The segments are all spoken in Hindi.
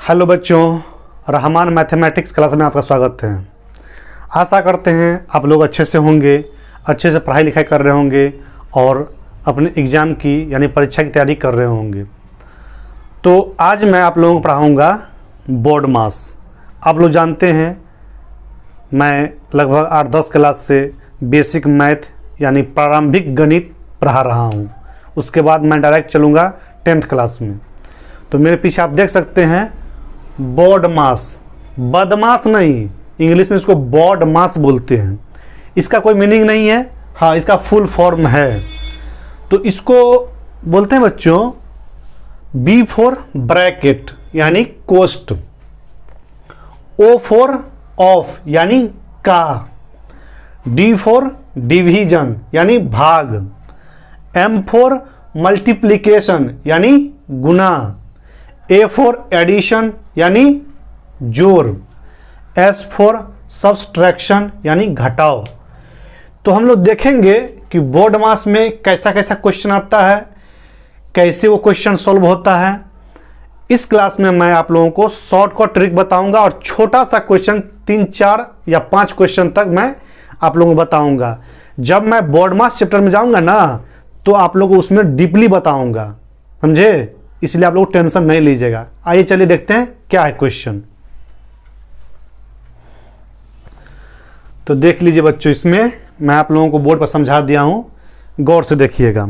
हेलो बच्चों, रहमान मैथमेटिक्स क्लास में आपका स्वागत है। आशा करते हैं आप लोग अच्छे से होंगे, अच्छे से पढ़ाई लिखाई कर रहे होंगे और अपने एग्ज़ाम की यानी परीक्षा की तैयारी कर रहे होंगे। तो आज मैं आप लोगों को पढ़ाऊँगा बोर्ड मास। आप लोग जानते हैं मैं लगभग 8-10 क्लास से बेसिक मैथ यानी प्रारंभिक गणित पढ़ा रहा हूँ। उसके बाद मैं डायरेक्ट चलूँगा 10th क्लास में। तो मेरे पीछे आप देख सकते हैं बोर्ड मास, बदमाश नहीं, इंग्लिश में इसको बोर्ड मास बोलते हैं। इसका कोई मीनिंग नहीं है, हाँ इसका फुल फॉर्म है। तो इसको बोलते हैं बच्चों बी फॉर ब्रैकेट यानी कोस्ट, ओ फॉर ऑफ यानी का, डी फॉर डिवीजन यानी भाग, एम फॉर मल्टीप्लिकेशन यानी गुना, ए फॉर एडिशन यानी जोड़, एस फॉर सब्सट्रैक्शन यानी घटाव। तो हम लोग देखेंगे कि बोर्ड मास में कैसा कैसा क्वेश्चन आता है, कैसे वो क्वेश्चन सॉल्व होता है। इस क्लास में मैं आप लोगों को शॉर्टकट ट्रिक बताऊंगा और छोटा सा क्वेश्चन 3-4 या 5 क्वेश्चन तक मैं आप लोगों को बताऊंगा। जब मैं बोर्ड मास चैप्टर में जाऊंगा ना तो आप लोगों को उसमें डीपली बताऊंगा, समझे? इसलिए आप लोग टेंशन नहीं लीजिएगा। आइए चलिए देखते हैं क्या है क्वेश्चन। तो देख लीजिए बच्चों, इसमें मैं आप लोगों को बोर्ड पर समझा दिया हूं, गौर से देखिएगा।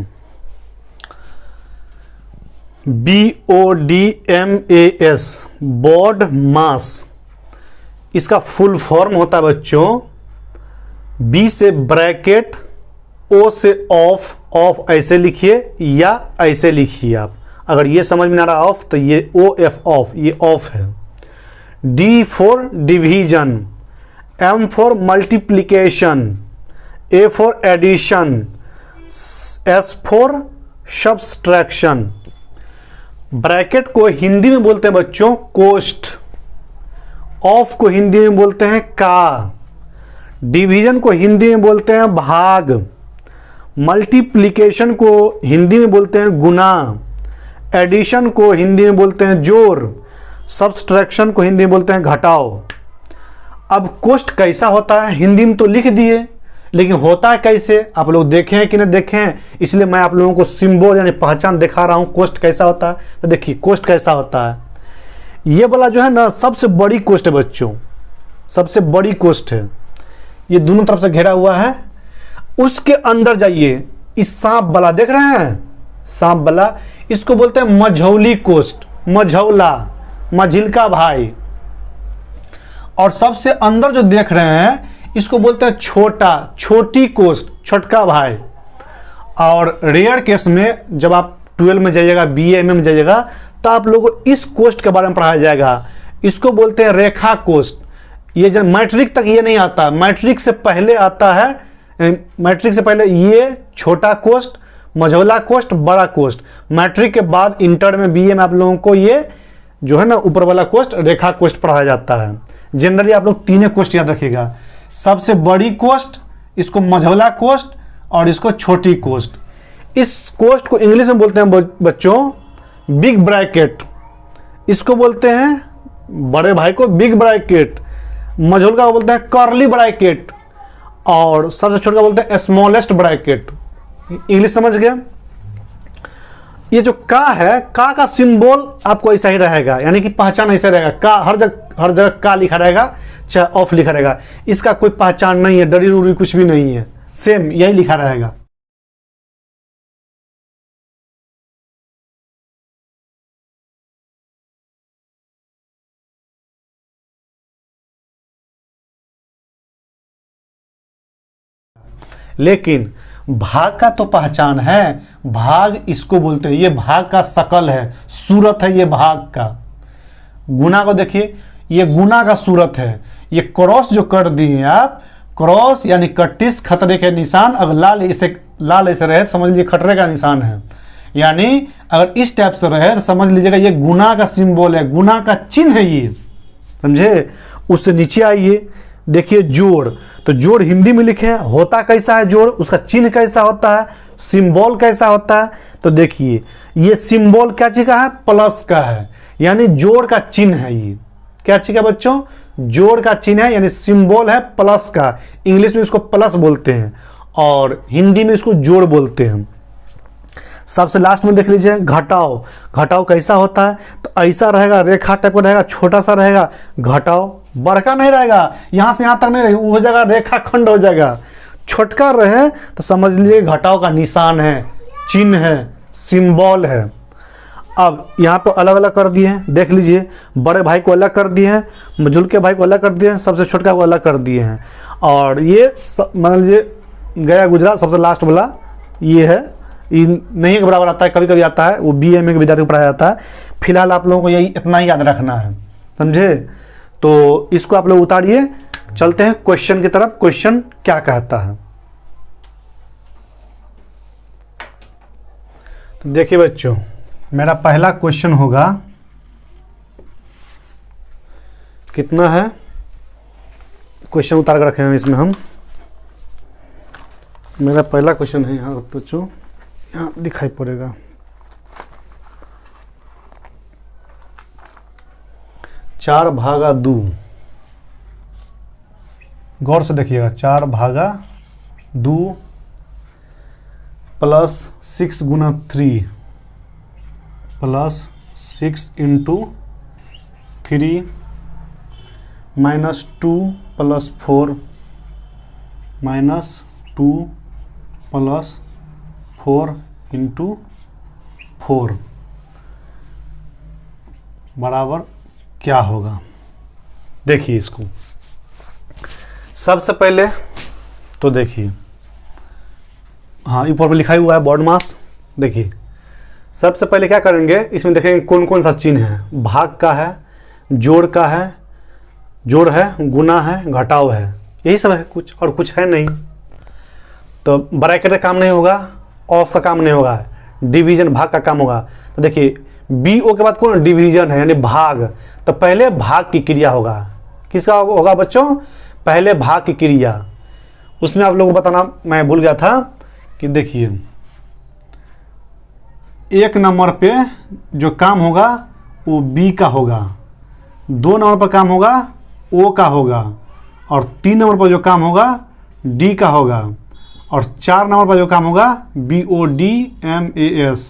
BODMAS बोर्ड मास, इसका फुल फॉर्म होता है बच्चों B से ब्रैकेट, O से ऑफ, ऑफ ऐसे लिखिए या ऐसे लिखिए आप। अगर ये समझ में ना रहा ऑफ तो ये OF ऑफ, ये ऑफ है। D for division, M for multiplication, A for addition, S for subtraction. Bracket को हिंदी में बोलते हैं बच्चों कोष्ठ, ऑफ को हिंदी में बोलते हैं का, डिवीजन को हिंदी में बोलते हैं भाग, मल्टीप्लिकेशन को हिंदी में बोलते हैं गुना, एडिशन को हिंदी में बोलते हैं जोड़, सब्सट्रैक्शन को हिंदी में बोलते हैं घटाव। अब कोष्ठ कैसा होता है हिंदी में तो लिख दिए, लेकिन होता है कैसे आप लोग देखें कि नहीं देखें, इसलिए मैं आप लोगों को सिंबल यानी पहचान दिखा रहा हूं कोष्ठ कैसा होता है। तो देखिए कोष्ठ कैसा होता है, ये वाला जो है ना सबसे बड़ी कोष्ठ है बच्चों, सबसे बड़ी कोष्ठ है। ये दोनों तरफ से घेरा हुआ है। उसके अंदर जाइए, इस सांप वाला देख रहे हैं, सांप वाला, इसको बोलते हैं मझौली कोष्ठ, मझौला, मझिलका भाई। और सबसे अंदर जो देख रहे हैं इसको बोलते हैं छोटा, छोटी कोष्ठ, छोटका भाई। और रेयर केस में जब आप 12 में जाइएगा, BA में जाइएगा, तो आप लोगों को इस कोष्ठ के बारे में पढ़ाया जाएगा। इसको बोलते हैं रेखा कोष्ठ। ये जब मैट्रिक तक ये नहीं आता, मैट्रिक से पहले आता है, मैट्रिक से पहले ये छोटा कोष्ठ, मझौला कोष्ठ, बड़ा कोष्ठ। मैट्रिक के बाद इंटर में BA में आप लोगों को ये जो है ना ऊपर वाला कोष्ठ रेखा कोष्ठ पढ़ाया जाता है। जनरली आप लोग 3 कोष्ठ याद रखिएगा, सबसे बड़ी कोष्ठ, इसको मझौला कोष्ठ और इसको छोटी कोष्ठ। इस कोष्ठ को इंग्लिश में बोलते हैं बच्चों बिग ब्रैकेट, इसको बोलते हैं बड़े भाई को बिग ब्रैकेट, मझौला को बोलते हैं कर्ली ब्रैकेट और सबसे छोटा बोलते हैं स्मॉलेस्ट ब्रैकेट। इंग्लिश समझ गए? ये जो का है, का सिंबल आपको ऐसा ही रहेगा, यानी कि पहचान ऐसा रहेगा। का हर जगह का लिखा रहेगा, चाहे ऑफ लिखा रहेगा। इसका कोई पहचान नहीं है, डरी उरी कुछ भी नहीं है, सेम यही लिखा रहेगा। लेकिन भाग का तो पहचान है, भाग इसको बोलते हैं, ये भाग का शकल है, सूरत है ये भाग का। गुना को देखिए, ये गुना का सूरत है। ये क्रॉस जो कर दिए आप, क्रॉस यानी कटिस, खतरे के निशान। अगर लाल ऐसे रहे तो समझ लीजिए खतरे का निशान है, यानी अगर इस टाइप से रहे तो समझ लीजिएगा ये गुना का सिंबल है, गुना का चिन्ह है ये, समझे? उससे नीचे आइए, देखिए जोड़। तो जोड़ हिंदी में लिखे हैं, होता कैसा है जोड़, उसका चिन्ह कैसा होता है, सिंबल कैसा होता है। तो देखिए ये सिंबल क्या चीज का है, प्लस का है, यानी जोड़ का चिन्ह है ये। क्या चीज है बच्चों? जोड़ का चिन्ह है, यानी सिंबल है प्लस का। इंग्लिश में इसको प्लस बोलते हैं और हिंदी में इसको जोड़ बोलते हैं। सबसे लास्ट में देख लीजिए घटाओ। घटाओ कैसा होता है? तो ऐसा रहेगा, रेखा टाइप का रहेगा, छोटा सा रहेगा। घटाओ बड़का नहीं रहेगा, यहां से यहां तक नहीं रहेगा, वो हो जाएगा रेखा खंड हो जाएगा। छोटका रहे तो समझ लीजिए घटाओ का निशान है, चिन्ह है, सिंबल है। अब यहाँ पे अलग अलग कर दिए हैं, देख लीजिए। बड़े भाई को अलग कर दिए हैं, मझुल के भाई को अलग कर दिए हैं, सबसे छोटका को अलग कर दिए हैं। और ये मान लीजिए गया गुजरा सबसे लास्ट वाला ये है, ये नहीं के बराबर आता है, कभी कभी आता है, वो BA के विद्यार्थी को पढ़ाया जाता है। फिलहाल आप लोगों को यही इतना ही याद रखना है, समझे? तो इसको आप लोग उतारिए, चलते हैं क्वेश्चन की तरफ। क्वेश्चन क्या कहता है तो देखिए बच्चों, मेरा पहला क्वेश्चन होगा, कितना है क्वेश्चन उतार कर रखे हैं इसमें हम। मेरा पहला क्वेश्चन है यहाँ बच्चों, यहाँ दिखाई पड़ेगा। चार भागा दो, गौर से देखिएगा। 4 भागा 2 प्लस 6 गुना 3 plus 6 into 3 minus 2 plus 4 minus 2 plus 4 into 4 बराबर क्या होगा? देखिए इसको सबसे पहले तो देखिए, हाँ ऊपर पे लिखा हुआ है बोर्ड मास। देखिए सबसे पहले क्या करेंगे, इसमें देखेंगे कौन कौन सा चिन्ह है। भाग का है, जोड़ का है, जोड़ है, गुना है, घटाव है, यही सब है, कुछ और कुछ है नहीं। तो ब्रैकेट का काम नहीं होगा, ऑफ का काम नहीं होगा, डिवीजन भाग का काम होगा। तो देखिए BO के बाद कौन? डिवीजन है, यानी भाग। तो पहले भाग की क्रिया होगा। किसका होगा बच्चों? पहले भाग की क्रिया। उसमें आप लोगों को बताना मैं भूल गया था कि देखिए 1 नंबर पे जो काम होगा वो B का होगा, 2 नंबर पर काम होगा O का होगा, और 3 नंबर पर जो काम होगा D का होगा, और 4 नंबर पर जो काम होगा BOD MAS,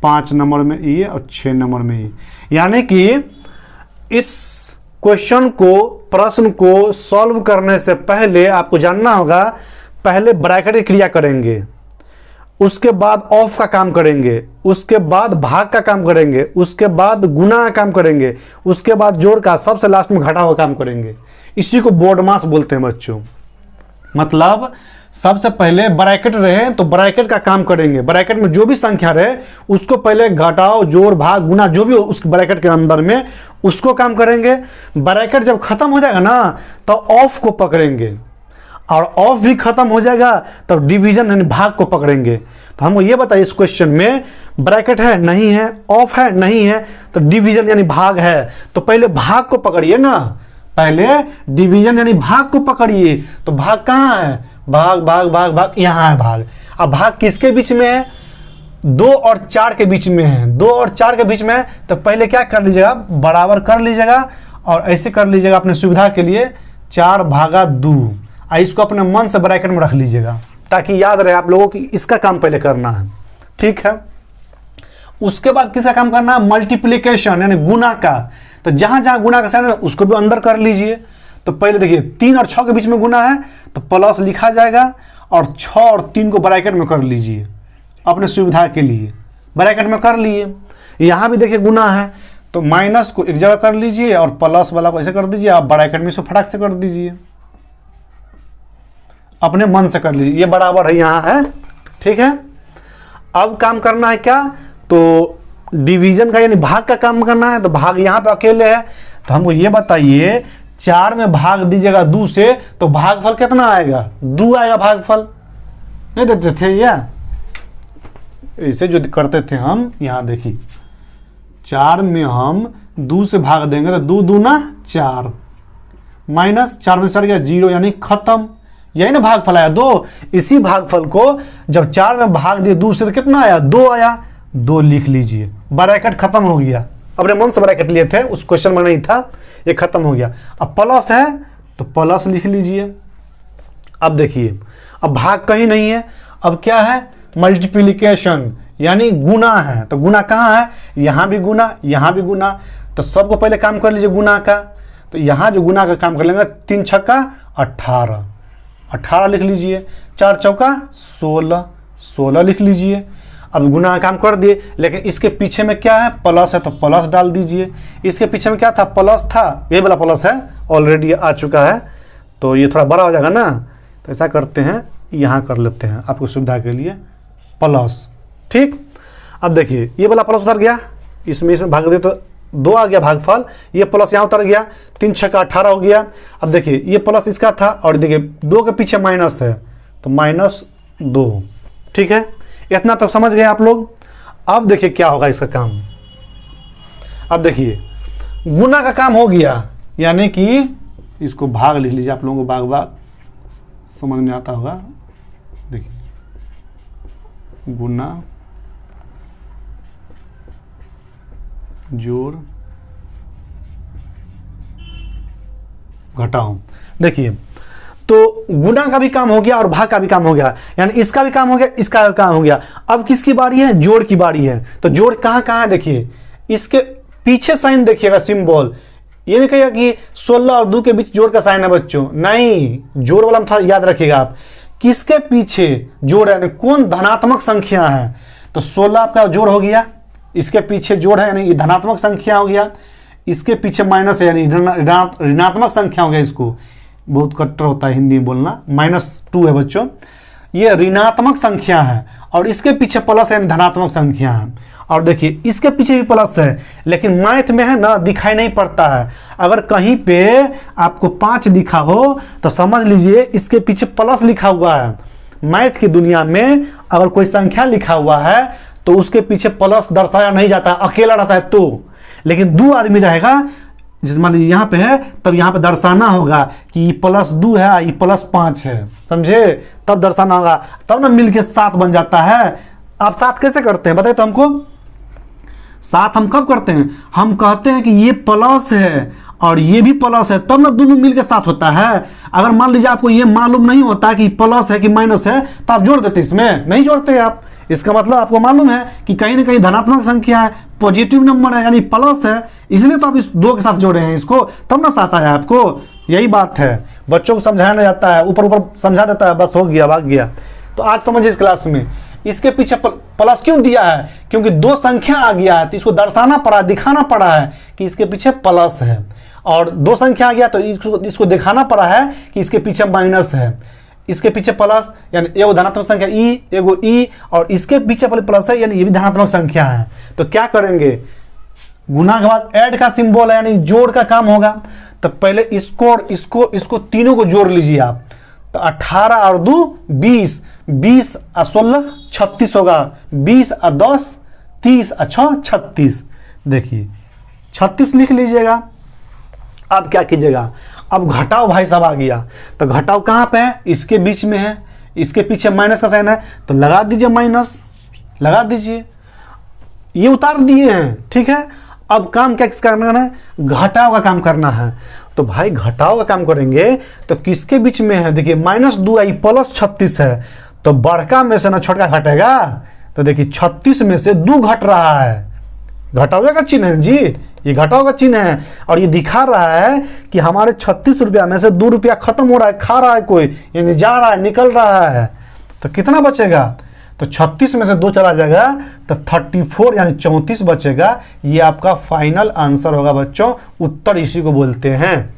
5 नंबर में E और 6 नंबर में E। यानी कि इस क्वेश्चन को, प्रश्न को सॉल्व करने से पहले आपको जानना होगा, पहले ब्रैकेट की क्रिया करेंगे, उसके बाद ऑफ का काम करेंगे, उसके बाद भाग का काम करेंगे, उसके बाद गुना का काम करेंगे, उसके बाद जोड़ का, सबसे लास्ट में घटा हुआ काम करेंगे। इसी को बोर्ड मास बोलते हैं बच्चों। मतलब सबसे पहले ब्रैकेट रहे तो ब्रैकेट का काम करेंगे, ब्रैकेट में जो भी संख्या रहे उसको पहले घटाओ, जोड़, भाग, गुना जो भी हो उस ब्रैकेट के अंदर में उसको काम करेंगे। ब्रैकेट जब खत्म हो जाएगा ना तो ऑफ को पकड़ेंगे, और ऑफ भी खत्म हो जाएगा तो डिवीजन यानी भाग को पकड़ेंगे। तो हमको ये बताइए इस क्वेश्चन में ब्रैकेट है नहीं है, ऑफ है नहीं है, तो डिवीजन यानी भाग है। तो पहले भाग को पकड़िए ना, पहले डिवीजन यानी भाग को पकड़िए। तो भाग कहाँ है? भाग भाग भाग भाग, यहाँ है भाग। अब भाग किसके बीच में है? 2 और 4 के बीच में है। 2 और 4 के बीच में है तो पहले क्या कर लीजिएगा? बराबर कर लीजिएगा, और ऐसे कर लीजिएगा अपने सुविधा के लिए 4 भागा 2। इसको अपने मन से ब्रैकेट में रख लीजिएगा ताकि याद रहे आप लोगों की इसका काम पहले करना है, ठीक है। उसके बाद किसका काम करना है? मल्टीप्लीकेशन यानी गुना का। तो जहां जहां गुना का साइन है उसको भी अंदर कर लीजिए। तो पहले देखिए 3 और 6 के बीच में गुना है तो प्लस लिखा जाएगा, और 6 और 3 को ब्रैकेट में कर लीजिए अपने सुविधा के लिए, ब्रैकेट में कर लिए। यहां भी देखिए गुना है तो माइनस को एक जगह कर लीजिए और प्लस वाला को ऐसे कर दीजिए, आप ब्रैकेट में इसको फटाक से कर दीजिए, अपने मन से कर लीजिए। ये बराबर है, यहाँ है, ठीक है। अब काम करना है क्या? तो डिवीजन का यानी भाग का काम करना है। तो भाग यहाँ पे अकेले है, तो हमको ये बताइए 4 में भाग दीजिएगा 2 से तो भागफल कितना आएगा? 2 आएगा भागफल। नहीं देते थे या ऐसे जो करते थे हम, यहाँ देखिए 4 में हम 2 से भाग देंगे तो 2 दूना 4, माइनस 4 में चढ़ गया 0 यानी खत्म। यही ना भागफल आया 2। इसी भागफल को जब 4 में भाग दिए 2 से तो कितना आया? 2 आया। 2 लिख लीजिए, ब्रैकेट खत्म हो गया। अपने मन से ब्रैकेट लिए थे, उस क्वेश्चन में नहीं था, ये खत्म हो गया। अब प्लस है तो प्लस लिख लीजिए। अब देखिए, अब भाग कहीं नहीं है, अब क्या है, मल्टीप्लिकेशन यानी गुना है। तो गुना कहाँ है, यहाँ भी गुना, यहाँ भी गुना। तो सबको पहले काम कर लीजिए गुना का। तो यहाँ जो गुना का काम कर लेंगे, 3 छक्का 18, 18 लिख लीजिए। 4 चौका 16, 16 लिख लीजिए। अब गुना का काम कर दिए, लेकिन इसके पीछे में क्या है, प्लस है, तो प्लस डाल दीजिए। इसके पीछे में क्या था, प्लस था, ये वाला प्लस है, ऑलरेडी आ चुका है, तो ये थोड़ा बड़ा हो जाएगा ना। तो ऐसा करते हैं, यहाँ कर लेते हैं आपको सुविधा के लिए, प्लस। ठीक, अब देखिए ये वाला प्लस उतर गया, इसमें भाग दे तो 2 आ गया भागफल, ये प्लस यहाँ उतर गया, 3 छक्का 18 हो गया। अब देखिए ये प्लस इसका था, और देखिए 2 के पीछे माइनस है, तो -2। ठीक है, इतना तो समझ गए आप लोग। अब देखिए क्या होगा इसका काम। अब देखिए गुना का काम हो गया, यानी कि इसको भाग लिख लीजिए, आप लोगों को भाग भाग समझ में आता होगा। देखिए गुना जोड़ घटाओ। देखिए तो गुना का भी काम हो गया और भाग का भी काम हो गया, यानी इसका भी काम हो गया, इसका भी काम हो गया। अब किसकी बारी है, जोड़ की बारी है। तो जोड़ कहाँ कहाँ है, देखिए इसके पीछे साइन देखिएगा, सिंबल। ये नहीं कहिएगा कि 16 और 2 के बीच जोड़ का साइन है बच्चों, नहीं, जोड़ वाला था, याद रखिएगा आप। किसके पीछे जोड़ है, कौन धनात्मक संख्या है। तो 16 आपका जोड़ हो गया, इसके पीछे जोड़ है यानी धनात्मक संख्या हो गया, इसके पीछे माइनस है यानी ऋणात्मक संख्या हो गया। इसको बहुत कट्टर होता है हिंदी में बोलना, -2 है बच्चों, ये ऋणात्मक संख्या है, और इसके पीछे प्लस है धनात्मक संख्या है। और देखिए इसके पीछे भी प्लस है, लेकिन मैथ में है ना दिखाई नहीं पड़ता है। अगर कहीं पे आपको 5 दिखा हो तो समझ लीजिए इसके पीछे प्लस लिखा हुआ है। मैथ की दुनिया में अगर कोई संख्या लिखा हुआ है तो उसके पीछे प्लस दर्शाया नहीं जाता, अकेला रहता है तो। लेकिन 2 आदमी रहेगा, जिस मान लीजिए यहाँ पे है, तब यहाँ पे दर्शाना होगा कि ये +2 है, ये +5 है, समझे, तब दर्शाना होगा, तब ना मिलके 7 बन जाता है। आप 7 कैसे करते हैं बताइए तो हमको। 7 हम कब करते हैं, हम कहते हैं कि ये प्लस है और ये भी प्लस है, तब ना दोनों मिलकर 7 होता है। अगर मान लीजिए आपको ये मालूम नहीं होता कि प्लस है कि माइनस है, तो आप जोड़ देते, इसमें नहीं जोड़ते आप। इसका मतलब आपको मालूम है कि कहीं ना कहीं धनात्मक संख्या है, पॉजिटिव नंबर है, यानी प्लस है, इसलिए तो आप इस 2 के साथ जोड़े हैं इसको, तब ना 7 आया आपको। यही बात है, बच्चों को समझाया नहीं जाता है, ऊपर ऊपर समझा देता है, बस हो गया, भाग गया। तो आज समझिए इस क्लास में इसके पीछे प्लस क्यों दिया है, क्योंकि 2 संख्या आ गया है, तो इसको दर्शाना पड़ा, दिखाना पड़ा है कि इसके पीछे प्लस है। और 2 संख्या आ गया तो इसको दिखाना पड़ा है कि इसके पीछे माइनस है, इसके पीछे प्लस, यानी एगो धनात्मक संख्या ई, एगो ई, और इसके पीछे प्लस है, यानी ये भी धनात्मक संख्या है। तो क्या करेंगे, गुना के बाद ऐड का सिंबल है, यानी जोड़ का काम होगा। तो पहले इसको और इसको तीनों को जोड़ लीजिए आप। तो 18 और 2 20, 20 और 16 36 होगा, 20 और 10 30 और 6 36। देखिए 36 लिख लीजिएगा। अब क्या कीजिएगा, अब घटाओ भाई साहब आ गया। तो घटाओ कहाँ पे है, इसके बीच में है, इसके पीछे माइनस का साइन है, तो लगा दीजिए माइनस, लगा दीजिए, ये उतार दिए हैं। ठीक है, अब काम क्या करना है, घटाओ का काम करना है। तो भाई घटाओ का काम करेंगे तो किसके बीच में है, देखिए -2 आई +36 है, तो बड़का में से ना छोटा घटेगा। तो देखिए 36 में से 2 घट रहा है, घटाओ का चिन्ह है जी, ये घटाओ का चिन्ह है, और ये दिखा रहा है कि हमारे 36 रुपया में से 2 रुपया खत्म हो रहा है, खा रहा है कोई, यानी जा रहा है, निकल रहा है। तो कितना बचेगा, तो 36 में से 2 चला जाएगा, तो 34 यानी 34 बचेगा। ये आपका फाइनल आंसर होगा बच्चों, उत्तर इसी को बोलते हैं।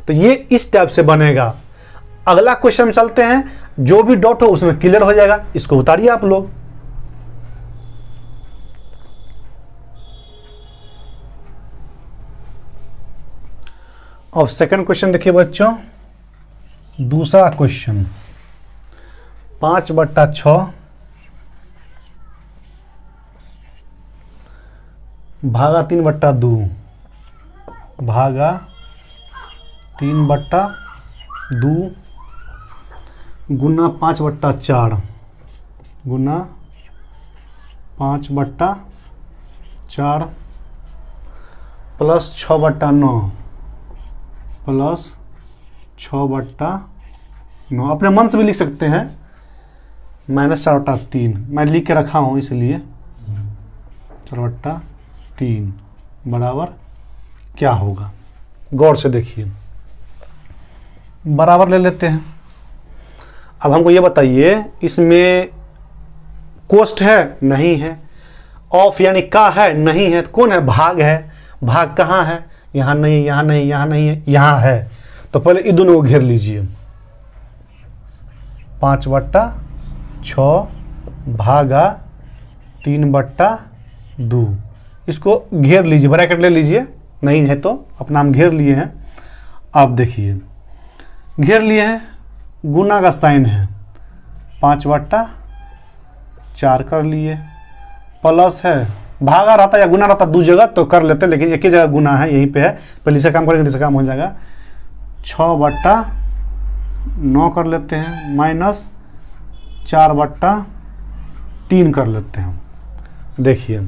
तो ये इस टाइप से बनेगा। अगला क्वेश्चन चलते हैं, जो भी डॉट हो उसमें क्लियर हो जाएगा। इसको उतारिए आप लोग। अब सेकंड क्वेश्चन देखिए बच्चों, दूसरा क्वेश्चन 5/6 भागा 3/2 भागा 3/2 गुना 5/4 गुना 5/4 प्लस 6/9 प्लस 6/9, अपने मन से भी लिख सकते हैं, -4/3 मैं लिख के रखा हूँ इसलिए 4/3 बराबर क्या होगा, गौर से देखिए, बराबर ले लेते हैं। अब हमको ये बताइए इसमें कोष्ठ है, नहीं है, ऑफ यानी का है, नहीं है, तो कौन है, भाग है, भाग कहाँ है, यहाँ नहीं, यहाँ नहीं, यहाँ नहीं है, यहाँ है, तो पहले इन दोनों को घेर लीजिए, 5/6 भागा 3/2, इसको घेर लीजिए, ब्रैकेट ले लीजिए, नहीं है तो अपना हम घेर लिए हैं। आप देखिए घेर लिए हैं, गुना का साइन है, 5/4 कर लिए, प्लस है, भागा रहता या गुना रहता दो जगह तो कर लेते, लेकिन एक ही जगह गुना है, यहीं पे है, पहले से काम करेंगे दूसरा काम हो जाएगा, 6/9 कर लेते हैं, -4/3 कर लेते हैं। देखिए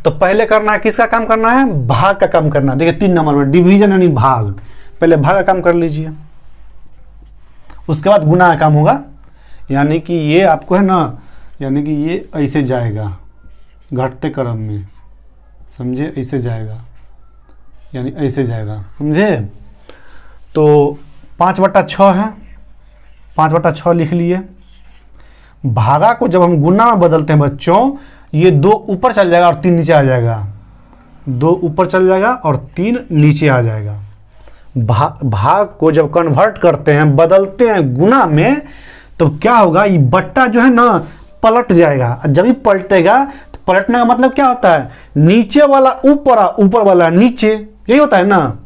तो पहले करना है, किसका काम करना है, भाग का काम करना है। देखिए 3 नंबर में डिवीजन यानी भाग, पहले भाग का काम कर लीजिए, उसके बाद गुना का काम होगा, यानी कि ये आपको है ना, यानी कि ये ऐसे जाएगा घटते क्रम में, समझे, ऐसे जाएगा, यानी ऐसे जाएगा, समझे। तो 5/6 है, 5/6 लिख लिए, भागा को जब हम गुना में बदलते हैं बच्चों, ये 2 ऊपर चल जाएगा और 3 नीचे आ जाएगा, 2 ऊपर चल जाएगा और 3 नीचे आ जाएगा। भाग को जब कन्वर्ट करते हैं, बदलते हैं गुना में, तो क्या होगा, ये बट्टा जो है ना पलट जाएगा, जब भी पलटेगा तो पलटने का मतलब क्या होता है, नीचे वाला ऊपर, ऊपर वाला नीचे, यही होता है ना।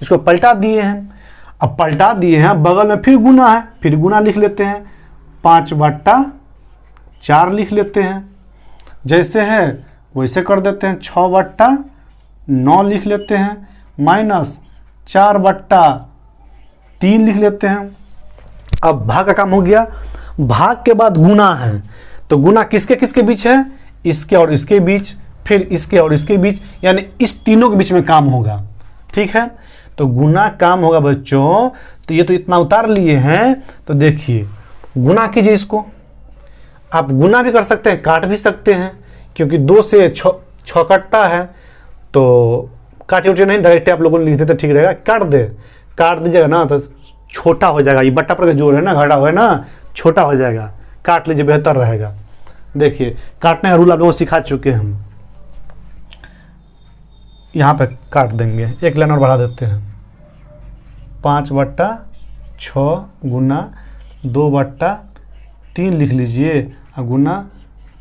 इसको पलटा दिए हैं, अब पलटा दिए हैं, बगल में फिर गुना है, फिर गुना लिख लेते हैं, 5/4 लिख लेते हैं, जैसे है वैसे कर देते हैं, 6/9 लिख लेते हैं, -4/3 लिख लेते हैं। अब भाग का काम हो गया, भाग के बाद गुना है, तो गुना किसके किसके बीच है, इसके और इसके बीच, फिर इसके और इसके बीच, यानी इस तीनों के बीच में काम होगा, ठीक है। तो गुना काम होगा बच्चों, तो ये तो इतना उतार लिए हैं, तो देखिए गुना कीजिए, इसको आप गुना भी कर सकते हैं, काट भी सकते हैं, क्योंकि 2 से 6 कटता है, तो काटे उटे नहीं, डायरेक्ट आप लोगों ने लिख देते ठीक रहेगा, काट दीजिएगा ना तो छोटा हो जाएगा, ये बट्टा पर का जोड़ है ना, घड़ा है ना, छोटा हो जाएगा, काट लीजिए बेहतर रहेगा। देखिए काटने का रूल आप लोगों को सिखा चुके हैं हम, यहाँ पे काट देंगे, एक लाइन और बढ़ा देते हैं, 5/6 गुना 2/3 लिख लीजिए, गुना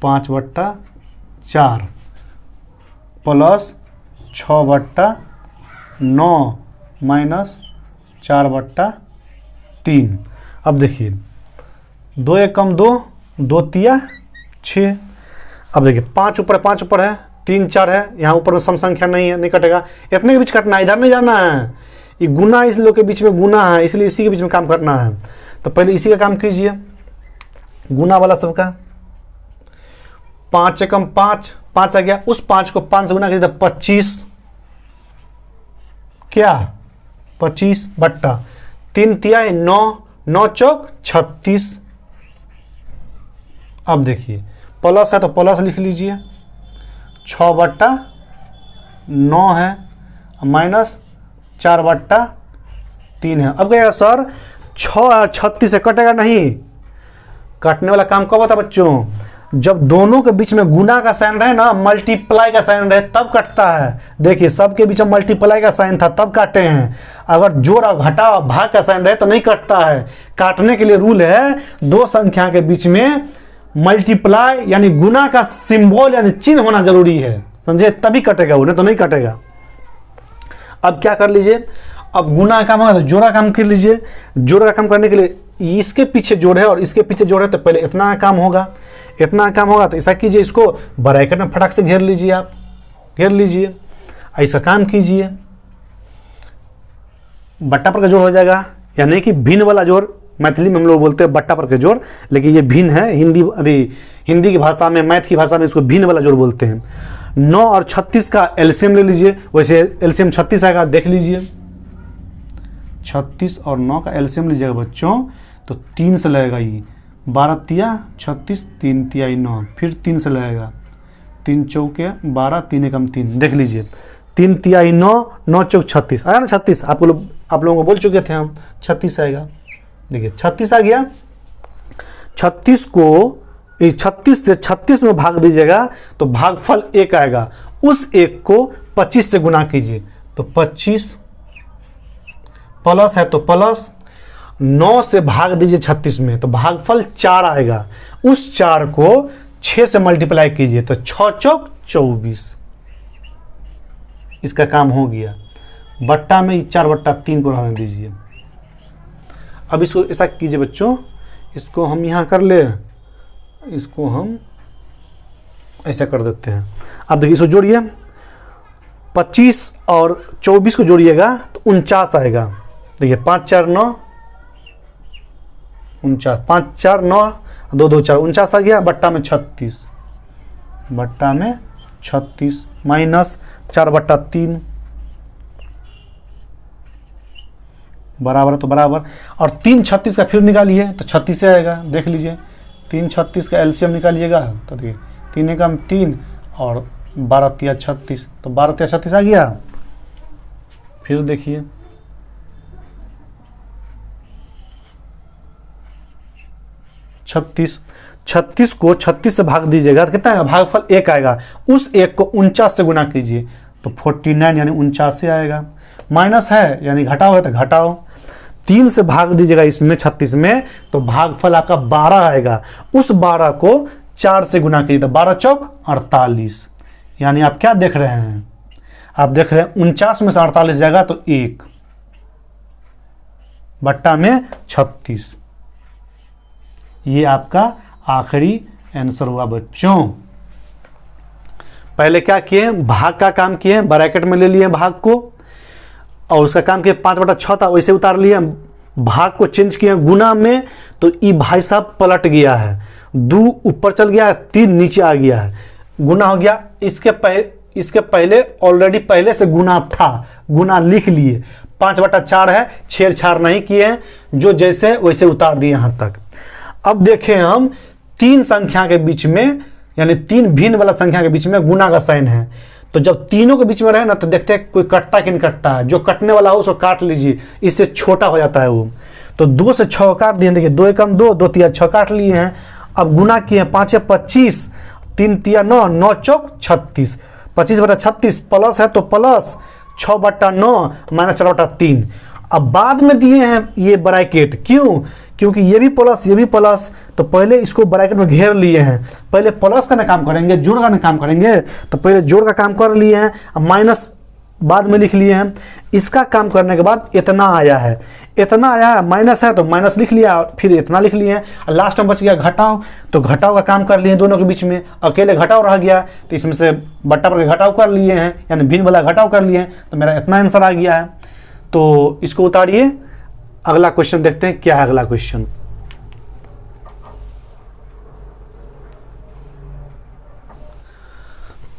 5/4 प्लस 6/9 -4/3। अब देखिए 2 1 कम 2, 2 तिया 6। अब देखिए 5 ऊपर है, 3 4 है, यहाँ ऊपर में सम संख्या नहीं है, नहीं कटेगा, इतने के बीच कटना है, इधर नहीं जाना है, ये गुना इस लोग के बीच में गुना है, इसलिए इसी के बीच में काम करना है। तो पहले इसी का काम कीजिए, गुना वाला सबका, 5 एकम 5 आ गया, उस 5 को 5 से गुना कीजिए, 25 क्या 25/3 तिया 9, 9 चौक 36। अब देखिए प्लस है तो प्लस लिख लीजिए, 6/9 है, -4/3 है। अब कहेगा सर 6 और 36 से कटेगा नहीं, कटने वाला काम कब होता है बच्चों, जब दोनों के बीच में गुना का साइन रहे ना, मल्टीप्लाई का साइन रहे, तब कटता है। देखिए सबके बीच में मल्टीप्लाई का साइन था तब काटे हैं, अगर जोड़ और घटा और भाग का साइन रहे तो नहीं कटता है। काटने के लिए रूल है, 2 संख्या के बीच में मल्टीप्लाई यानी गुना का सिंबल यानी चिन्ह होना जरूरी है, समझे, तभी कटेगा, उन्हें तो नहीं कटेगा। अब क्या कर लीजिए, अब गुना का काम होगा तो जोड़ा काम कर लीजिए। जोड़ा का काम करने के लिए इसके पीछे जोड़ है और इसके पीछे जोड़ है, तो पहले इतना काम होगा, इतना काम होगा तो ऐसा कीजिए, इसको ब्रैकेट में फटाक से घेर लीजिए, आप घेर लीजिए, ऐसा काम कीजिए, बट्टा पर का जोड़ हो जाएगा, यानी कि भिन्न वाला जोड़ मैथिली में हम लोग बोलते हैं बट्टा पर के जोड़, लेकिन ये भिन्न है। हिंदी की भाषा में, मैथ की भाषा में इसको भिन्न वाला जोड़ बोलते हैं। 9 और 36 का एलसीएम ले लीजिए, वैसे एलसीएम 36 आएगा, देख लीजिए। 36 और 9 का एलसीएम लीजिएगा बच्चों तो 3 से लगेगा, ये 12 तिया 36, 3 तिया 9, फिर 3 से लगेगा, 3 चौके 12, 3 एकम 3, देख लीजिए। 3 तिया 9, 9 चौक 36 आया ना। 36 आप लोगों को बोल चुके थे हम, 36 आएगा। देखिए 36 आ गया। 36 को 36 से 36 में भाग दीजिएगा तो भागफल 1 आएगा। उस 1 को 25 से गुना कीजिए तो 25 प्लस है तो प्लस, 9 से भाग दीजिए 36 में तो भागफल 4 आएगा। उस 4 को 6 से मल्टीप्लाई कीजिए तो 6 चौक 24। इसका काम हो गया। बट्टा में 4/3 को रहने दीजिए। अब इसको ऐसा कीजिए बच्चों, इसको हम यहाँ कर ले, इसको हम ऐसा कर देते हैं। अब देखिए इसको जोड़िए, 25 और 24 को जोड़िएगा तो 49 आएगा। देखिए 5 4 9 49, 5 4 9 2 2 4 49 आ गया। बट्टा में 36, बट्टा में 36 माइनस 4/3 बराबर तो बराबर, और 3 36 का फिर निकालिए तो 36 से आएगा, देख लीजिए। 3 36 का एलसीएम निकालिएगा तो देखिए 3 एकम 3 और 12 तिया 36, तो 12 तिया 36 आ गया। फिर देखिए 36 को 36 से भाग दीजिएगा तो कितना आएगा, भागफल 1 आएगा। उस 1 को 49 से गुना कीजिए तो 49 यानी 49 आएगा। माइनस है यानी घटाओ है तो घटाओ। 3 से भाग दीजिएगा इसमें 36 में तो भागफल आपका 12 आएगा। उस 12 को 4 से गुना कीजिए तो 12 चौक 48। यानी आप क्या देख रहे हैं, आप देख रहे हैं 49 में से 48 जाएगा तो 1, बट्टा में 36। ये आपका आखिरी आंसर हुआ बच्चों। पहले क्या किए, भाग का काम किए, ब्रैकेट में ले लिए भाग को, और उसका काम किया 5/6 था वैसे उतार लिए। भाग को चेंज किया गुना में तो ये भाई साहब पलट गया है, 2 ऊपर चल गया है, 3 नीचे आ गया है, गुना हो गया। इसके पहले ऑलरेडी पहले से गुना था, गुना लिख लिए। 5/4 है, छेड़छाड़ नहीं किए, जो जैसे वैसे उतार दिए यहां तक। अब देखें हम 3 संख्या के बीच में, यानी 3 भिन्न वाला संख्या के बीच में गुना का साइन है, तो जब तीनों के बीच में रहे ना तो देखते हैं कोई कटता कि नहीं कटता है। जो कटने वाला हो उसको काट लीजिए, इससे छोटा हो जाता है वो। तो 2 से 6 काट दिए, देखिए 2 एकम 2, 2 तिया 6 काट लिए हैं। अब गुना किए, 5 या 25, 3 तिया 9, 9 चौक 36, 25/36 प्लस है तो प्लस, 6/9 माइनस 4/3। अब बाद में दिए हैं ये ब्रैकेट, क्यों, क्योंकि ये भी प्लस, तो पहले इसको ब्रैकेट में घेर लिए हैं। पहले प्लस का ना काम करेंगे, जोड़ का ना काम करेंगे, तो पहले जोड़ का काम कर लिए हैं, अब माइनस बाद में लिख लिए हैं। इसका काम करने के बाद इतना आया है, माइनस है तो माइनस लिख लिया, फिर इतना लिख लिए हैं, लास्ट में बच गया घटाव, तो घटाव का काम कर लिए दोनों के बीच में। अकेले घटाव रह गया तो इसमें से बट्टा पर घटाव कर लिए हैं, यानी भिन्न वाला घटाव कर लिए हैं, तो मेरा इतना आंसर आ गया है। तो इसको उतारिए, अगला क्वेश्चन देखते हैं क्या है अगला क्वेश्चन।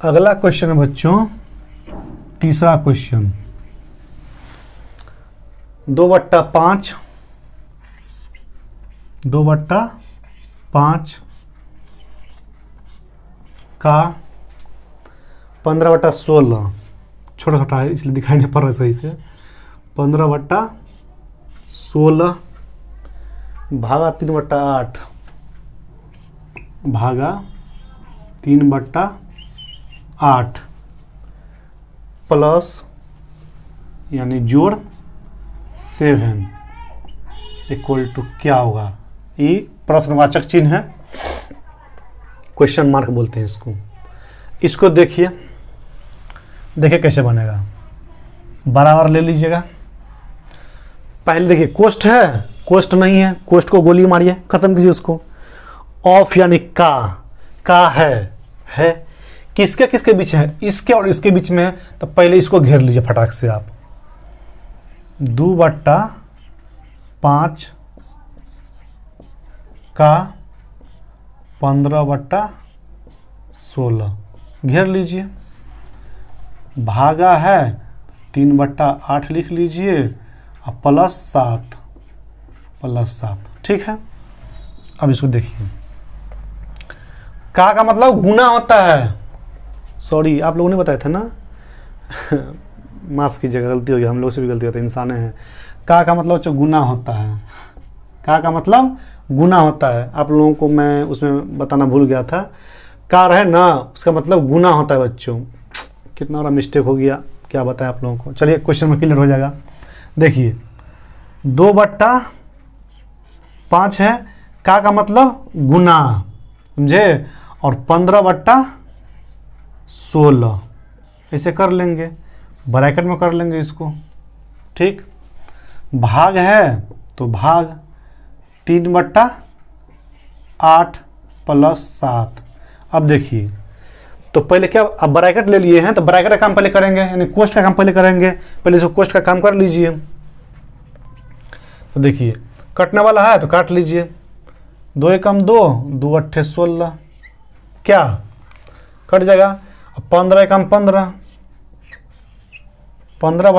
अगला क्वेश्चन है बच्चों तीसरा क्वेश्चन, 2/5 का 15/16, छोटा छोटा है इसलिए दिखाई नहीं पड़ रहा सही से। 15/16 भागा 3/8 भागा 3/8 प्लस यानी जोड़ 7 इक्वल टू क्या होगा, ये प्रश्नवाचक चिन्ह है, क्वेश्चन मार्क बोलते हैं इसको। इसको देखिए कैसे बनेगा, बराबर ले लीजिएगा। पहले देखिए कोष्ठ है, कोष्ठ नहीं है, कोष्ठ को गोली मारिए, खत्म कीजिए उसको। ऑफ यानी का है किसके किसके बीच है, इसके और इसके बीच में है, तो पहले इसको घेर लीजिए फटाक से आप। 2/5 का 15/16 घेर लीजिए, भागा है 3/8 लिख लीजिए और +7 ठीक है। अब इसको देखिए, का मतलब गुना होता है। सॉरी, आप लोगों ने बताया था ना माफ़ कीजिएगा, गलती हो गई, हम लोग से भी गलती होता है, इंसान है। का मतलब जो गुना होता है, का मतलब गुना होता है। आप लोगों को मैं उसमें बताना भूल गया था, कार है ना, उसका मतलब गुना होता है बच्चों। कितना बड़ा मिस्टेक हो गया, क्या बताएं आप लोगों को। चलिए क्वेश्चन में क्लियर हो जाएगा। देखिए 2/5 है, का मतलब गुना, समझे, और 15/16 ऐसे कर लेंगे, ब्रैकेट में कर लेंगे इसको, ठीक। भाग है तो भाग 3/8 +7। अब देखिए, तो पहले क्या, अब ब्रैकेट ले लिए हैं तो ब्रैकेट का काम पहले करेंगे, यानी कोष्ठ का काम पहले करेंगे। पहले इसको कोष्ठ का काम कर लीजिए। तो देखिए कटने वाला है तो काट लीजिए, 2 एकम 2, 2 अट्ठे 16, क्या कट जाएगा। 15 एकम 15, 15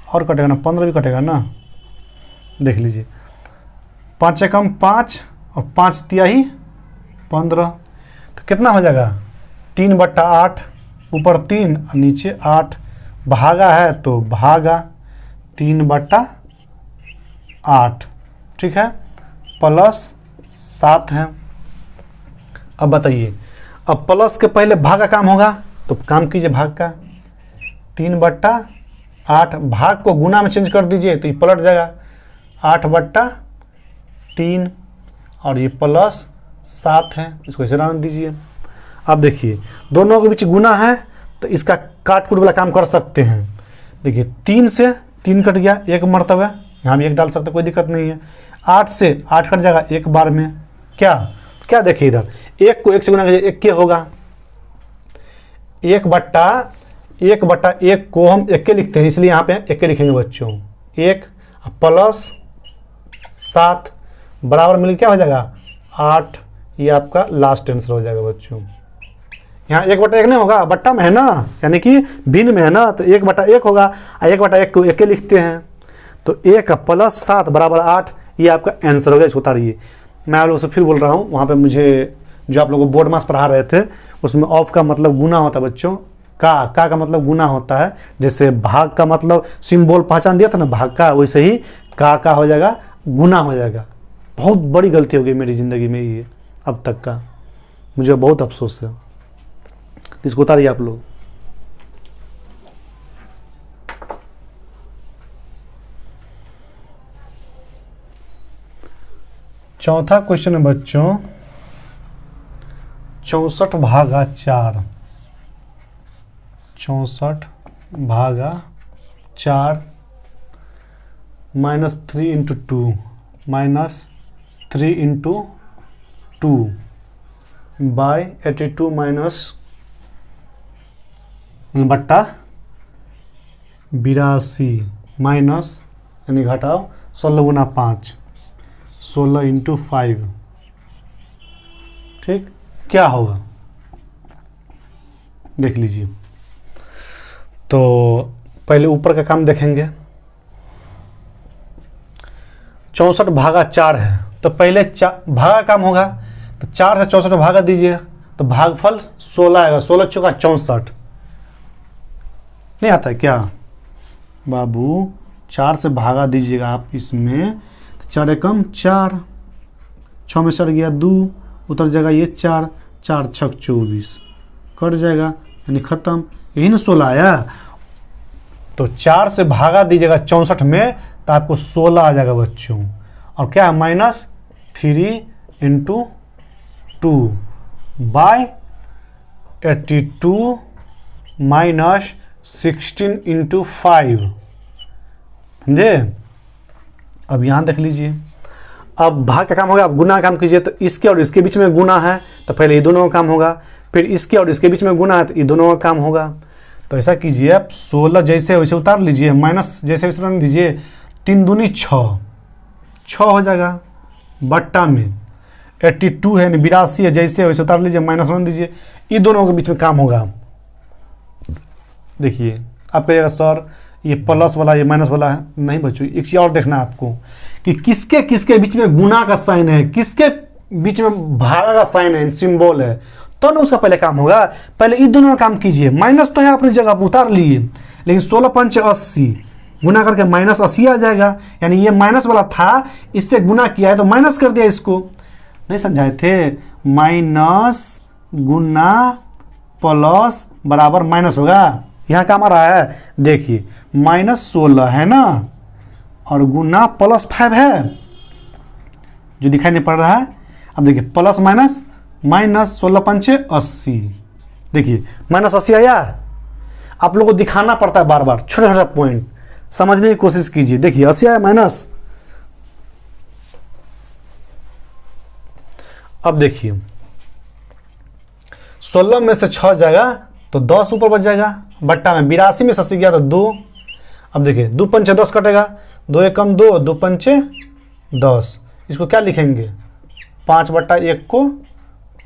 और कटेगा ना, 15 भी कटेगा ना, देख लीजिए। 5 एकम 5 और 5 तिहाई 15, तो कितना हो जाएगा 3/8, ऊपर 3 और नीचे 8, भागा है तो भागा 3/8, ठीक है, +7 है। अब बताइए, अब प्लस के पहले भाग का काम होगा, तो काम कीजिए भाग का, 3/8, भाग को गुना में चेंज कर दीजिए तो ये पलट जाएगा 8/3, और ये +7 है, इसको इसे रहने दीजिए। अब देखिए दोनों के बीच गुना है तो इसका काट कूट वाला काम कर सकते हैं। देखिए 3 से 3 कट गया, 1 मरतबा, यहाँ भी 1 डाल सकते, कोई दिक्कत नहीं है। 8 से 8 कट जाएगा एक बार में, क्या क्या देखिए इधर, 1 को 1 से गुना कीजिए, 1 क्या होगा, 1/1 को हम 1 के लिखते हैं, इसलिए यहाँ पे 1 के लिखेंगे बच्चों। 1 +7 बराबर मिल क्या हो जाएगा 8, ये आपका लास्ट आंसर हो जाएगा बच्चों। यहाँ 1/1 नहीं होगा, बट्टा में है ना, यानी कि भिन्न में है ना, तो 1/1 होगा, 1/1 को 1 के लिखते हैं, तो 1 +7 बराबर 8, ये आपका आंसर हो गया। इसको उतारिए। मैं आप लोगों से फिर बोल रहा हूँ, वहाँ पे मुझे जो आप लोगों को बोर्ड मास पढ़ा रहे थे उसमें ऑफ का मतलब गुना होता है बच्चों, का मतलब गुना होता है। जैसे भाग का मतलब सिंबल पहचान दिया था ना भाग का, वैसे ही का हो जाएगा गुना हो जाएगा। बहुत बड़ी गलती हो गई मेरी ज़िंदगी में ये अब तक का, मुझे बहुत अफसोस है। इसको उतारिए आप लोग। चौथा क्वेश्चन है बच्चों 64/4, 64/4 -3 × 2 -3 × 2 बाय 82 माइनस बट्टा 82 माइनस यानी घटाओ 16 गुना 5, 16 × 5, ठीक, क्या होगा देख लीजिए। तो पहले ऊपर का काम देखेंगे। 64/4 है तो पहले भागा काम होगा, तो 4 से 64 भागा दीजिए तो भागफल 16 आएगा, 16 चौका 64। नहीं आता है क्या बाबू, 4 से भागा दीजिएगा आप इसमें, 4 एकम 4, 6 में सड़ गया 2, उतर जाएगा ये 4, 4 छक 24 कट जाएगा, यानी ख़त्म। यही ना 16 आया, तो 4 से भागा दीजिएगा 64 में तो आपको 16 आ जाएगा बच्चों। और क्या है -3 × 2 बाय 82 माइनस 16 × 5, समझे। अब यहाँ देख लीजिए, अब भाग का काम होगा, अब गुना का काम कीजिए, तो इसके और इसके बीच में गुना है तो पहले ये दोनों का काम होगा, फिर इसके और इसके बीच में गुना है तो ये दोनों का काम होगा। तो ऐसा कीजिए आप 16 जैसे वैसे उतार लीजिए, माइनस जैसे वैसे रख दीजिए, 3 दूनी 6, 6 हो जाएगा, बट्टा में 82 है, 82 है, जैसे वैसे उतार लीजिए, -1 दीजिए, ये दोनों के बीच में काम होगा। देखिए आप कहिएगा सर ये प्लस वाला ये माइनस वाला है, नहीं बच्चों, एक चीज और देखना है आपको कि किसके किसके बीच में गुना का साइन है, किसके बीच में भागा का साइन है, सिंबल है, तो ना उसका पहले काम होगा। पहले इन दोनों का काम कीजिए। माइनस तो है अपनी जगह पर उतार लिए, लेकिन 16 पंच 80 गुना करके -80 आ जाएगा, यानी ये माइनस वाला था, इससे गुना किया है तो माइनस कर दिया इसको। नहीं समझाए थे, माइनस गुना प्लस बराबर माइनस होगा। यहाँ काम आ रहा है, देखिए -16 है ना, और गुना +5 है जो दिखाई नहीं पड़ रहा है। अब देखिए प्लस माइनस, -16 पंचे 80, देखिए -80 आया। आप लोगों को दिखाना पड़ता है बार बार, छोटा छोटा पॉइंट समझने की कोशिश कीजिए। देखिए 80 आया माइनस। अब देखिए 16 में से 6 जाएगा तो 10 ऊपर बच जाएगा, बट्टा में 82 में 80 गया तो 2। अब देखिए 2 पंचे 10 कटेगा, 2 एक कम 2, 2 पंचे 10। इसको क्या लिखेंगे, 5/1 को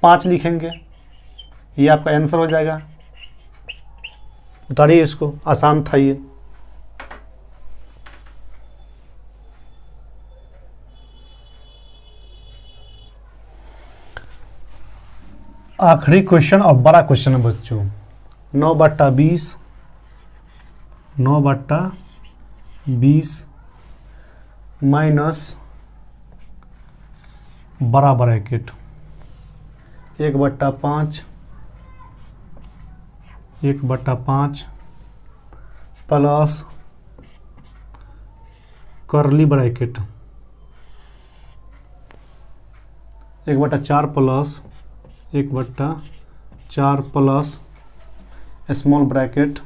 5 लिखेंगे, ये आपका आंसर हो जाएगा। उतारिए इसको, आसान था ये। आखिरी क्वेश्चन और बड़ा क्वेश्चन है बच्चों, 9/20, 9/20 माइनस बड़ा ब्रैकेट 1/5, 1/5 प्लस करली bracket 1/4 plus 1/4 plus small bracket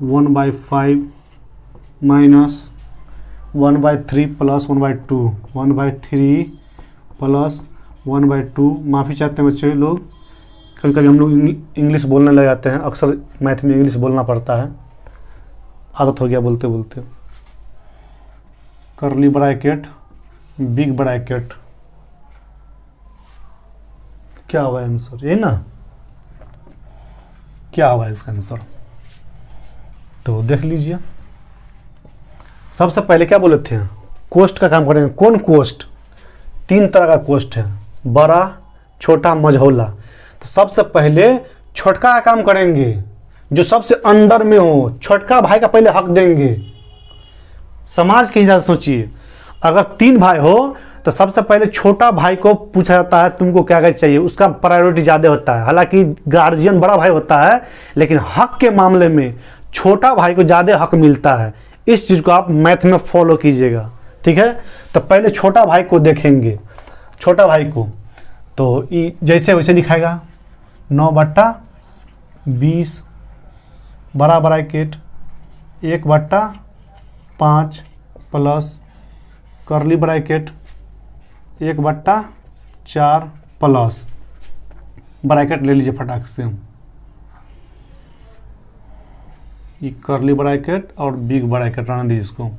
1/5 minus 1/3 plus 1/2, 1/3 plus 1/2। माफ़ी चाहते हैं बच्चों लोग, कभी कभी हम लोग इंग्लिश बोलने लग जाते हैं, अक्सर मैथ में इंग्लिश बोलना पड़ता है, आदत हो गया बोलते बोलते। करली ब्रैकेट बिग ब्रैकेट, क्या होगा आंसर, ये ना क्या होगा इसका आंसर, तो देख लीजिए। सबसे पहले क्या बोले थे, कोष्ट का काम करेंगे। कौन कोष्ट, 3 तरह का कोष्ट है, बड़ा छोटा मझौला। तो सबसे पहले छोटका का काम करेंगे, जो सबसे अंदर में हो, छोटका भाई का पहले हक देंगे। समाज के हिसाब से सोचिए, अगर 3 भाई हो तो सबसे पहले छोटा भाई को पूछा जाता है तुमको क्या क्या चाहिए, उसका प्रायोरिटी ज़्यादा होता है। हालांकि गार्जियन बड़ा भाई होता है, लेकिन हक के मामले में छोटा भाई को ज़्यादा हक मिलता है। इस चीज़ को आप मैथ में फॉलो कीजिएगा, ठीक है। तो पहले छोटा भाई को देखेंगे, छोटा भाई को, तो जैसे वैसे लिखाएगा 9/20 बड़ा ब्रैकेट 1/5 प्लस करली ब्रैकेट 1/4 प्लस ब्रैकेट ले लीजिए फटाक से, ये करली ब्रैकेट और बिग ब्रैकेट रहने दीजिए इसको।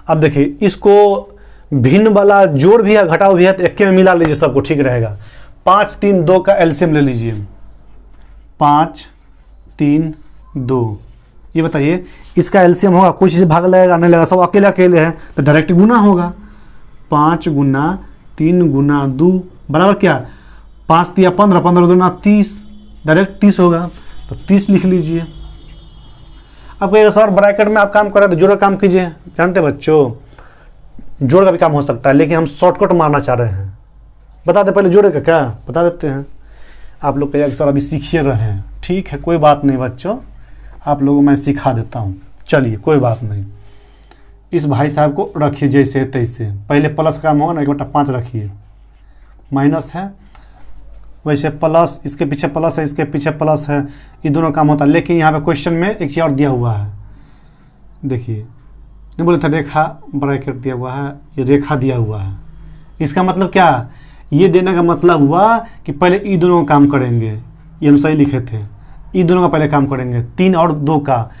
अब देखिए इसको भिन्न वाला जोड़ भी है घटाव भी है, तो एक में मिला लीजिए सबको, ठीक रहेगा। 5 3 2 का एलसीएम ले लीजिए, 5 3 2। ये बताइए इसका एलसीएम होगा, कोई चीज़ भाग लगेगा नहीं लगेगा, सब अकेले अकेले है तो डायरेक्ट गुना होगा। 5 गुना 3 गुना 2 बराबर क्या, 5 3 15, 15 दूना 30, डायरेक्ट 30 होगा, तो 30 लिख लीजिए। अब कहिएगा सर ब्रैकेट में आप काम कर रहे हैं तो जोड़ का काम कीजिए। जानते बच्चों, जोड़ का भी काम हो सकता है, लेकिन हम शॉर्टकट मारना चाह रहे हैं। बता दें पहले जोड़े का क्या, बता देते हैं। आप लोग कहिएगा सर अभी सीखिए रहे हैं, ठीक है कोई बात नहीं बच्चों, आप लोगों को मैं सिखा देता हूँ, चलिए कोई बात नहीं। इस भाई साहब को रखिए जैसे तैसे, पहले प्लस का काम होगा ना, 1/5 रखिए, माइनस है वैसे प्लस, इसके पीछे प्लस है, इसके पीछे प्लस है, ये दोनों काम होता है। लेकिन यहाँ पे क्वेश्चन में एक चीज़ और दिया हुआ है, देखिए नहीं बोले थे रेखा ब्रैकेट दिया हुआ है, ये रेखा दिया हुआ है। इसका मतलब क्या, ये देने का मतलब हुआ कि पहले ये दोनों का काम करेंगे, ये हम सही लिखे थे, ये दोनों का पहले काम करेंगे 3 और 2 का।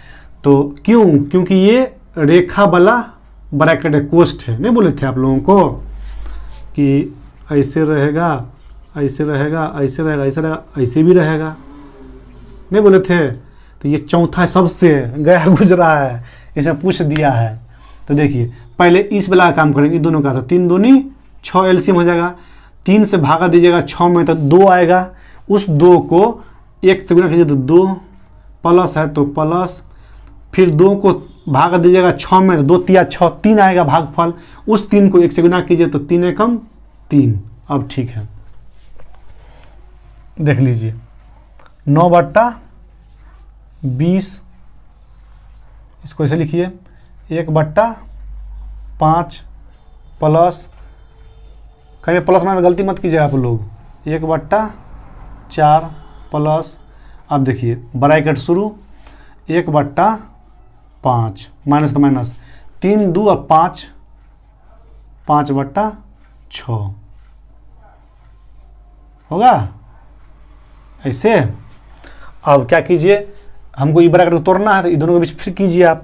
तो क्यों, क्योंकि ये रेखा वाला ब्रैकेट है, कोष्ठ है, नहीं बोले थे आप लोगों को कि ऐसे रहेगा, ऐसे रहेगा, ऐसे रहेगा, ऐसे रहेगा, ऐसे भी रहेगा, नहीं बोले थे। तो ये चौथा सबसे गया गुजरा है, इसमें पूछ दिया है। तो देखिए पहले इस वाला काम करेंगे, दोनों का। तो 3 दूनी 6 एलसीएम हो जाएगा, 3 से भागा दीजिएगा 6 में तो 2 आएगा, उस 2 को 1 से गुना कीजिए तो 2, प्लस है तो प्लस, फिर 2 को भागा दीजिएगा 6 में तो 2 तिया 6, 3 आएगा भागफल, उस 3 को 1 से गुना कीजिए तो 3 एकम 3। अब ठीक है, देख लीजिए 9/20, इसको ऐसे लिखिए 1/5 प्लस, कहीं प्लस माइनस गलती मत कीजिएगा आप लोग, 1/4 प्लस, अब देखिए ब्रैकेट शुरू, 1/5 माइनस तो माइनस, 3 2 और 5, 5/6 होगा ऐसे। अब क्या कीजिए, हमको ये ब्रैकेट को तोड़ना है तो ये दोनों के बीच फिर कीजिए आप,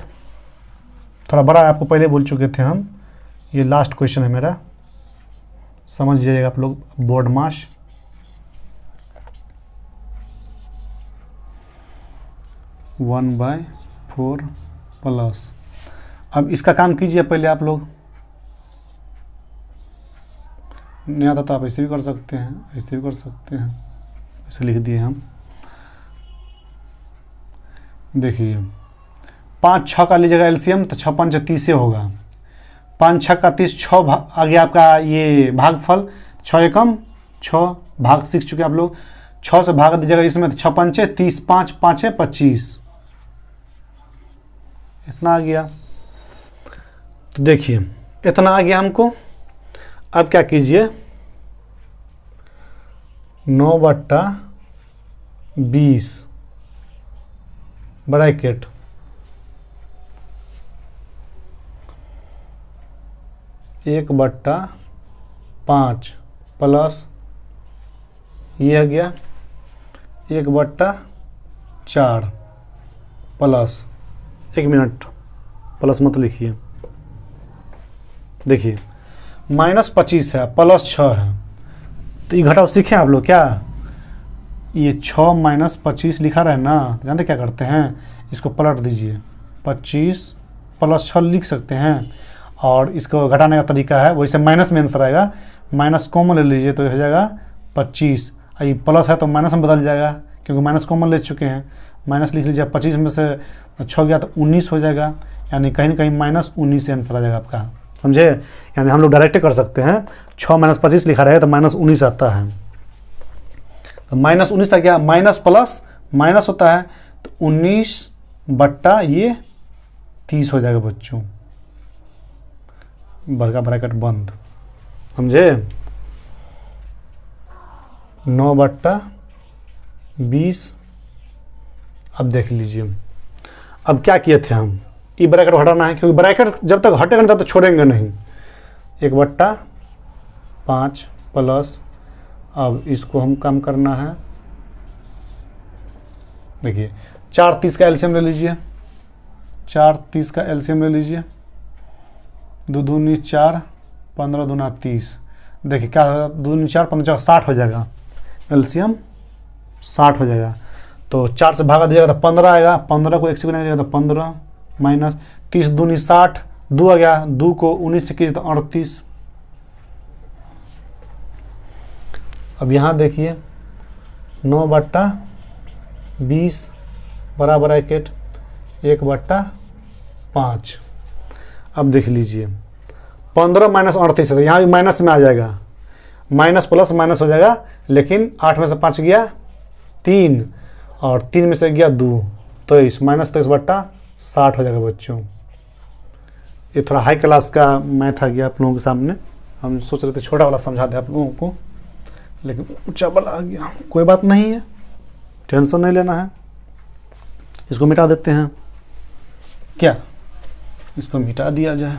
थोड़ा बड़ा आपको पहले बोल चुके थे हम। ये लास्ट क्वेश्चन है मेरा, समझ जाइएगा आप लोग, board mass. One by 4 plus, अब इसका काम कीजिए पहले आप लोग, नहीं आता तो आप ऐसे भी कर सकते हैं, ऐसे भी कर सकते हैं, ऐसे लिख दिए हम। देखिए 5 6 का लीजिएगा एलसीएम तो 6 5 30 होगा, 5 6 का 30, 6 आ गया आपका ये भागफल, 6 एकम 6, भाग सीख चुके आप लोग, 6 से भाग दीजिएगा इसमें तो 6 5 30, 5 5 25, इतना आ गया। तो देखिए इतना आ गया हमको। अब क्या कीजिए, 9/20 ब्रैकेट 1/5 प्लस, ये आ गया 1/4 प्लस, 1 मिनट प्लस मत लिखिए, देखिए -25 है प्लस 6 है, तो ये घटाओ सीखें आप लोग क्या, ये 6 - 25 लिखा रहा है ना, जानते क्या करते हैं, इसको पलट दीजिए, 25 प्लस 6 लिख सकते हैं, और इसको घटाने का तरीका है वैसे माइनस में आंसर आएगा, माइनस कॉमन ले लीजिए तो हो जाएगा 25, ये प्लस है तो माइनस में बदल जाएगा क्योंकि माइनस कॉमन ले चुके हैं, माइनस लिख लीजिए, 25 में से 6 गया तो 19 हो जाएगा, यानी कहीं ना कहीं -19 से आंसर आ जाएगा आपका, समझे। यानी हम लोग डायरेक्ट कर सकते हैं, 6 - 25 लिखा रहेगा तो -19 आता है, तो -19 था क्या, माइनस प्लस माइनस होता है तो 19/30 हो जाएगा बच्चों, बड़का ब्रैकेट बंद, समझे। 9/20, अब देख लीजिए, अब क्या किए थे हम, ये ब्रैकेट हटाना है क्योंकि ब्रैकेट जब तक हटेगा ना तब तक छोड़ेंगे नहीं, 1/5 प्लस, अब इसको हम कम करना है, देखिए 4 30 का एलसीएम ले लीजिए, 4 30 का एलसीएम ले लीजिए, 2 दूनी 4, 15 दूना 30, देखिए क्या 2 दूनी 4 15 60 हो जाएगा, एलसीएम 60 हो जाएगा, तो 4 से भागा दीजिएगा तो 15 आएगा, 15 को 1 से गुना कीजिएगा तो 15 माइनस 30 दूनी 60, 2 आ गया, 2 को 19 से कीजिए तो 38। अब यहाँ देखिए 9/20 बराबर ब्रैकेट 1/5, अब देख लीजिए 15 - 38 है, यहाँ भी माइनस में आ जाएगा, माइनस प्लस माइनस हो जाएगा, लेकिन 8 में से 5 गया 3 और 3 में से गया 2, 23 -23/60 हो जाएगा बच्चों। ये थोड़ा हाई क्लास का मैथ आ गया आप लोगों के सामने, हम सोच रहे थे छोटा वाला समझा दे आप लोगों को, लेकिन ऊंचा वाला आ गया, कोई बात नहीं है, टेंशन नहीं लेना है। इसको मिटा देते हैं क्या, इसको मिटा दिया जाए,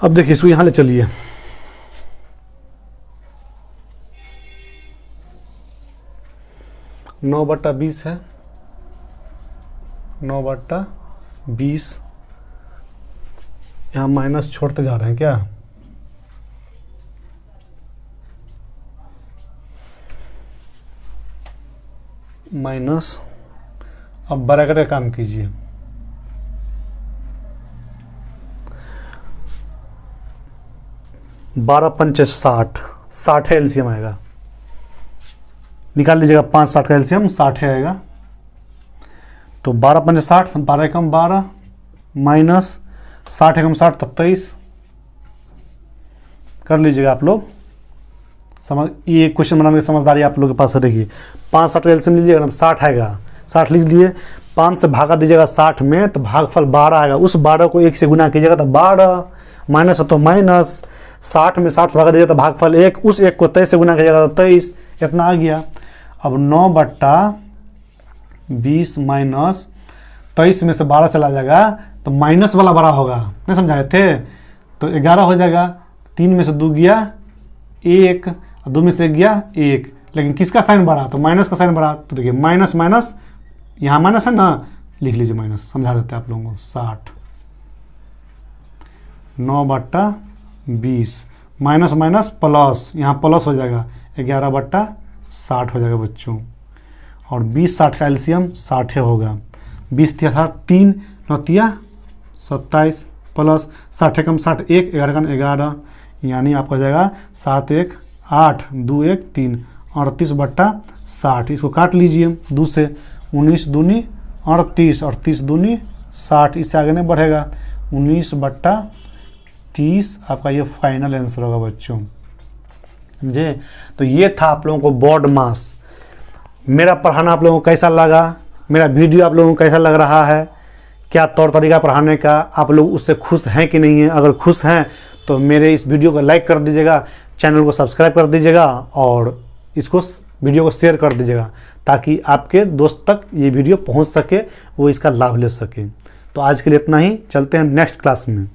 अब देखिए इसको यहाँ ले चलिए, 9/20 है, 9/20। यहाँ माइनस छोड़ते जा रहे हैं क्या? माइनस, अब ब्रैकेट का काम कीजिए। बारह पंचे 60, 60 है एलसीएम आएगा, निकाल लीजिएगा। 5 60 का एलसीएम 60 है आएगा। तो 12 पंचे 60, 12 एकम 12 माइनस 60 एकम 60 तब 23। कर लीजिएगा आप लोग समझ, ये क्वेश्चन बनाने की समझदारी आप लोग के पास है। देखिए 5 60 का एलसीएम लीजिएगा ना, 60 आएगा, 60 लिख लिए। 5 से भागा दीजिएगा 60 में तो भागफल 12 आएगा। उस 12 को 1 से गुना कीजिएगा तो 12, माइनस है तो माइनस। 60 में 60 से भागा दीजिएगा तो भागफल 1, उस 1 को 23 से गुना कीजिएगा तो 23, इतना आ गया। अब 9/20 माइनस 23 में से 12 चला जाएगा तो माइनस वाला बड़ा होगा, नहीं समझाए थे? तो 11 हो जाएगा। 3 में से 2 गया 1, 2 में से 1 गया 1, लेकिन किसका साइन बढ़ा? तो माइनस का साइन बढ़ा। तो देखिए माइनस माइनस, यहाँ माइनस है ना, लिख लीजिए माइनस, समझा देते हैं आप लोगों को। 60, 9/20 माइनस माइनस प्लस, यहाँ प्लस हो जाएगा 11/60 हो जाएगा बच्चों। और 20 60 का एलसीएम 60 होगा। 20 3 3 9 27 प्लस 60 कम 60 1, 11 कम 11, यानी आपका हो जाएगा 7 1 8 2 1 3, 38/60। इसको काट लीजिए 2 से, 19 दूनी 38, 38 दूनी 60, इससे आगे नहीं बढ़ेगा। 19/30 आपका ये फाइनल आंसर होगा बच्चों, समझे? तो ये था आप लोगों को बोर्ड मास। मेरा पढ़ाना आप लोगों को कैसा लगा? मेरा वीडियो आप लोगों को कैसा लग रहा है? क्या तौर तरीका पढ़ाने का, आप लोग उससे खुश हैं कि नहीं है? अगर खुश हैं तो मेरे इस वीडियो को लाइक कर दीजिएगा, चैनल को सब्सक्राइब कर दीजिएगा और इसको वीडियो को शेयर कर दीजिएगा, ताकि आपके दोस्त तक ये वीडियो पहुंच सके, वो इसका लाभ ले सके। तो आज के लिए इतना ही, चलते हैं नेक्स्ट क्लास में।